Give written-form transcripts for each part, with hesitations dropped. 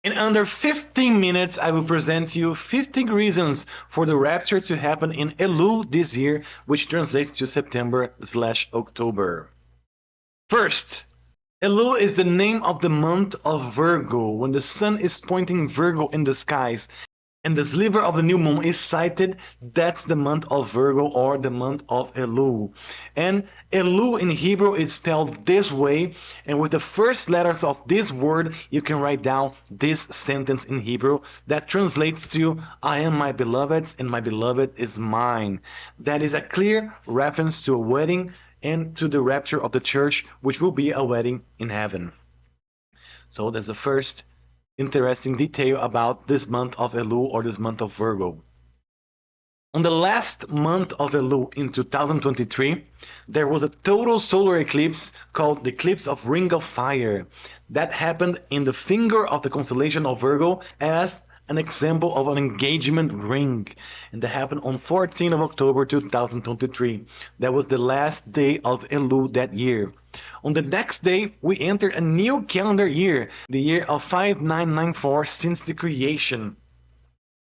In under 15 minutes, I will present you 15 reasons for the rapture to happen in Elul this year, which translates to September/October. First, Elul is the name of the month of Virgo, when the sun is pointing Virgo in the skies and the sliver of the new moon is sighted. That's the month of Virgo, or the month of Elul. And Elul in Hebrew is spelled this way, and with the first letters of this word you can write down this sentence in Hebrew that translates to I am my beloved's and my beloved is mine. That is a clear reference to a wedding and to the rapture of the church, which will be a wedding in heaven. So that's the first interesting detail about this month of Elul, or this month of Virgo. On the last month of Elul in 2023, there was a total solar eclipse called the eclipse of Ring of Fire. That happened in the finger of the constellation of Virgo as an example of an engagement ring, and that happened on 14th of October 2023. That was the last day of Elul that year. On the next day, we entered a new calendar year, the year of 5994 since the creation.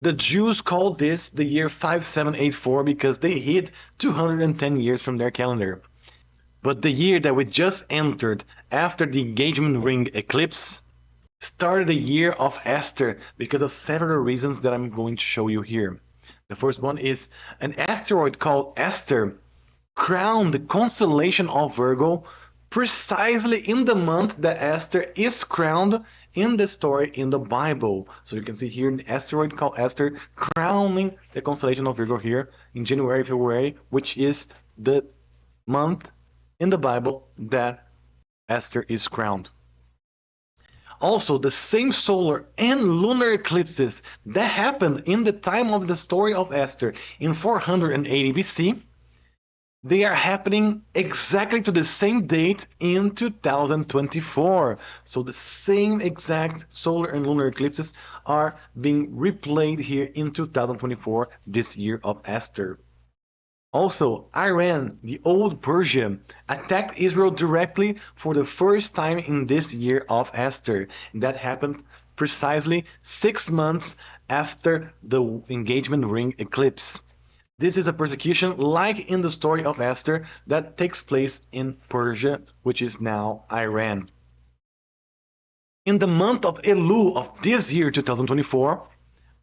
The Jews called this the year 5784 because they hid 210 years from their calendar. But the year that we just entered after the engagement ring eclipse started the Year of Esther because of several reasons that I'm going to show you here. The first one is an asteroid called Esther crowned the constellation of Virgo precisely in the month that Esther is crowned in the story in the Bible. So you can see here an asteroid called Esther crowning the constellation of Virgo here in January, February, which is the month in the Bible that Esther is crowned. Also, the same solar and lunar eclipses that happened in the time of the story of Esther in 480 BC, they are happening exactly to the same date in 2024. So the same exact solar and lunar eclipses are being replayed here in 2024, this year of Esther. Also, Iran, the old Persia, attacked Israel directly for the first time in this year of Esther. That happened precisely 6 months after the engagement ring eclipse. This is a persecution like in the story of Esther that takes place in Persia, which is now Iran. In the month of Elul of this year, 2024,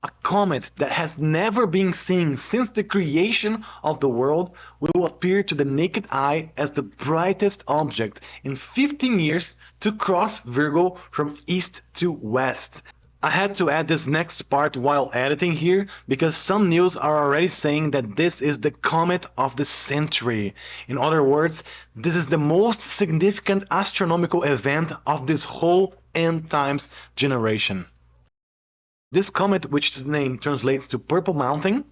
a comet that has never been seen since the creation of the world will appear to the naked eye as the brightest object in 15 years to cross Virgo from east to west. I had to add this next part while editing here because some news are already saying that this is the comet of the century. In other words, this is the most significant astronomical event of this whole end times generation. This comet, which its name translates to Purple Mountain,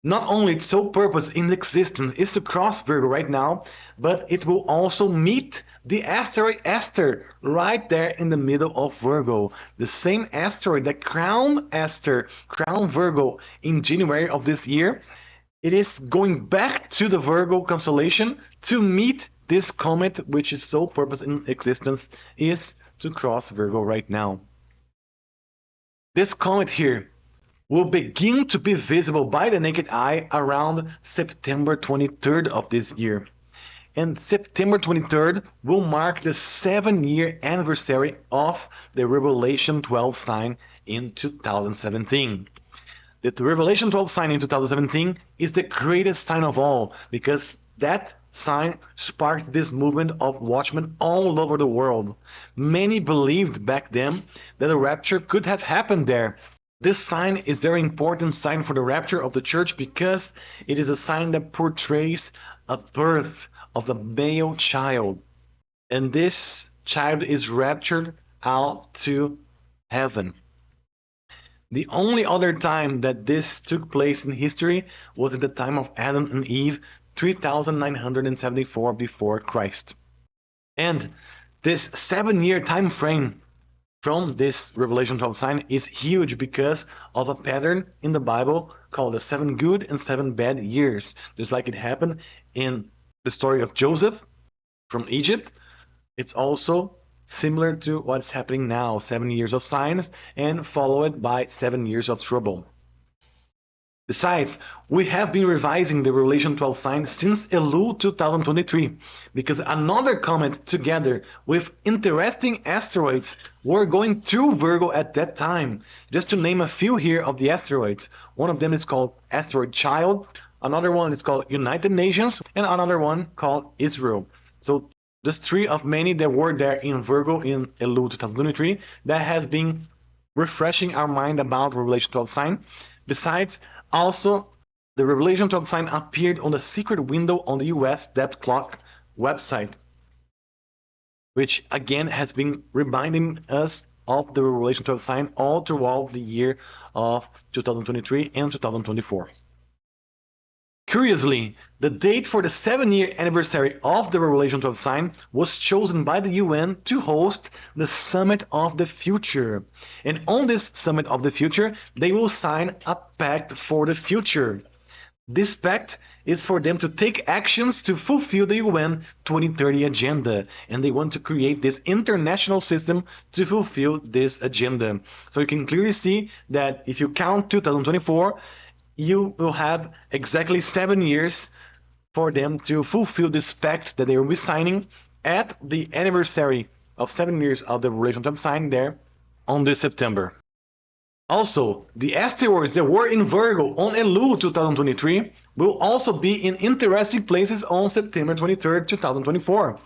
not only its sole purpose in existence is to cross Virgo right now, but it will also meet the asteroid Esther right there in the middle of Virgo. The same asteroid that crowned Esther, crowned Virgo in January of this year. It is going back to the Virgo constellation to meet this comet, which its sole purpose in existence is to cross Virgo right now. This comet here will begin to be visible by the naked eye around September 23rd of this year. And September 23rd will mark the 7-year anniversary of the Revelation 12 sign in 2017. The Revelation 12 sign in 2017 is the greatest sign of all because that sign sparked this movement of watchmen all over the world. Many believed back then that a rapture could have happened there. This sign is a very important sign for the rapture of the church because it is a sign that portrays a birth of a male child. And this child is raptured out to heaven. The only other time that this took place in history was at the time of Adam and Eve, 3974 before Christ. And this 7-year time frame from this Revelation 12 sign is huge because of a pattern in the Bible called the 7 good and 7 bad years. Just like it happened in the story of Joseph from Egypt, it's also similar to what's happening now, 7 years of signs and followed by 7 years of trouble. Besides, we have been revising the Revelation 12 sign since Elul 2023 because another comet together with interesting asteroids were going through Virgo at that time. Just to name a few here of the asteroids, one of them is called Asteroid Child, another one is called United Nations, and another one called Israel. So just three of many that were there in Virgo in Elul 2023 that has been refreshing our mind about Revelation 12 sign. Besides, also, the Revelation 12 sign appeared on the secret window on the US Depth Clock website, which again has been reminding us of the Revelation 12 sign all throughout the year of 2023 and 2024. Curiously, the date for the 7-year anniversary of the Revelation 12 sign was chosen by the UN to host the Summit of the Future. And on this Summit of the Future, they will sign a pact for the future. This pact is for them to take actions to fulfill the UN 2030 agenda, and they want to create this international system to fulfill this agenda. So you can clearly see that if you count 2024, you will have exactly 7 years for them to fulfill this pact that they will be signing at the anniversary of 7 years of the Revelation 12 sign there on this September. Also, the asteroids that were in Virgo on Elul 2023 will also be in interesting places on September 23rd, 2024.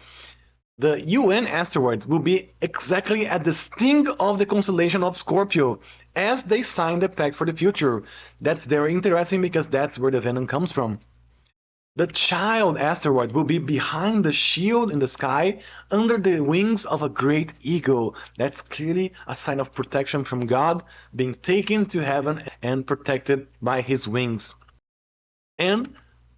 The UN asteroids will be exactly at the sting of the constellation of Scorpio as they sign the pact for the future. That's very interesting because that's where the venom comes from. The Child asteroid will be behind the shield in the sky under the wings of a great eagle. That's clearly a sign of protection from God, being taken to heaven and protected by his wings. And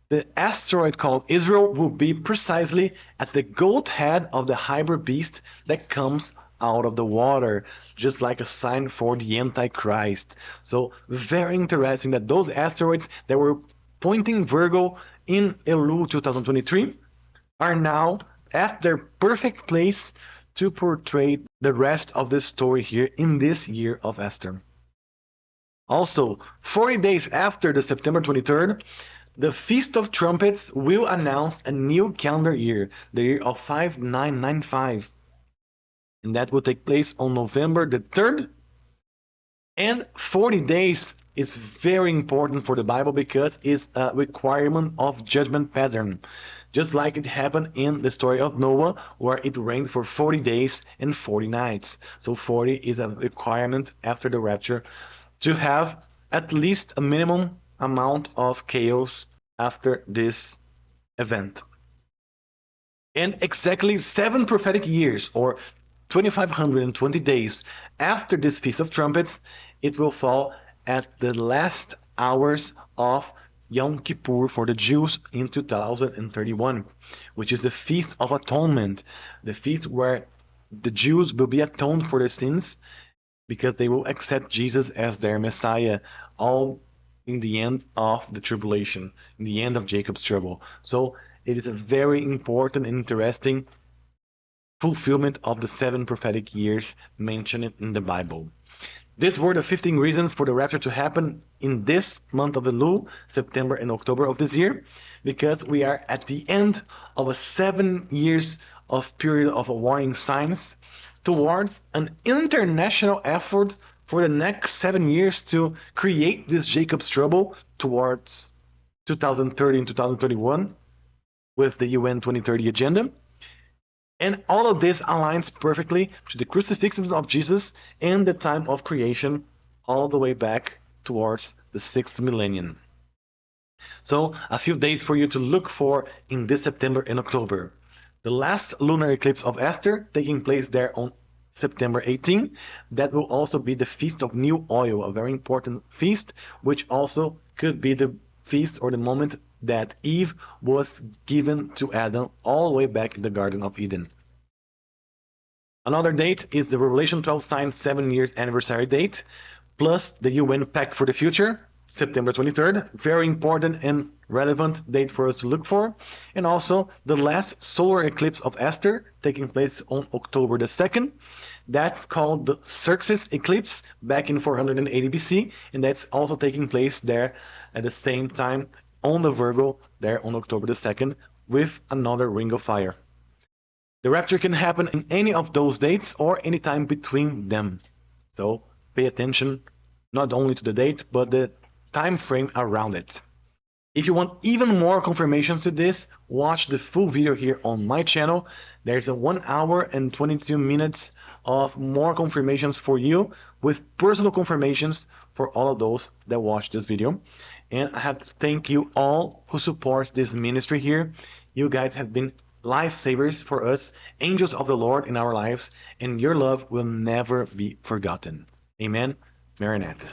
the asteroid called Israel will be precisely at the goat head of the hybrid beast that comes out of the water, just like a sign for the Antichrist. So very interesting that those asteroids that were pointing Virgo in Elul 2023 are now at their perfect place to portray the rest of the story here in this year of Esther. Also, 40 days after the September 23rd, the Feast of Trumpets will announce a new calendar year, the year of 5995. And that will take place on November the 3rd. And 40 days is very important for the Bible because it's a requirement of judgment pattern. Just like it happened in the story of Noah, where it rained for 40 days and 40 nights. So 40 is a requirement after the rapture to have at least a minimum amount of chaos after this event. And exactly 7 prophetic years, or 2520 days after this Feast of Trumpets, it will fall at the last hours of Yom Kippur for the Jews in 2031, which is the Feast of Atonement, the feast where the Jews will be atoned for their sins because they will accept Jesus as their Messiah, all in the end of the tribulation, in the end of Jacob's trouble. So it is a very important and interesting fulfillment of the 7 prophetic years mentioned in the Bible. These were the 15 reasons for the rapture to happen in this month of Elul, September and October of this year, because we are at the end of a 7 years of period of warning signs towards an international effort for the next 7 years to create this Jacob's trouble towards 2030 and 2031 with the UN 2030 agenda. And all of this aligns perfectly to the crucifixion of Jesus and the time of creation all the way back towards the 6th millennium. So a few dates for you to look for in this September and October. The last lunar eclipse of Esther taking place there on September 18. That will also be the Feast of New Oil, a very important feast, which also could be the feast or the moment that Eve was given to Adam all the way back in the Garden of Eden. Another date is the Revelation 12 sign 7 years anniversary date, plus the UN Pact for the Future, September 23rd, very important and relevant date for us to look for. And also the last solar eclipse of Esther, taking place on October the 2nd. That's called the Xerxes eclipse back in 480 BC, and that's also taking place there at the same time on the Virgo there on October the 2nd with another ring of fire. The rapture can happen in any of those dates or any time between them. So pay attention not only to the date, but the time frame around it. If you want even more confirmations to this, watch the full video here on my channel. There's a 1 hour and 22 minutes of more confirmations for you with personal confirmations for all of those that watch this video. And I have to thank you all who support this ministry here. You guys have been lifesavers for us, angels of the Lord in our lives, and your love will never be forgotten. Amen. Maranatha.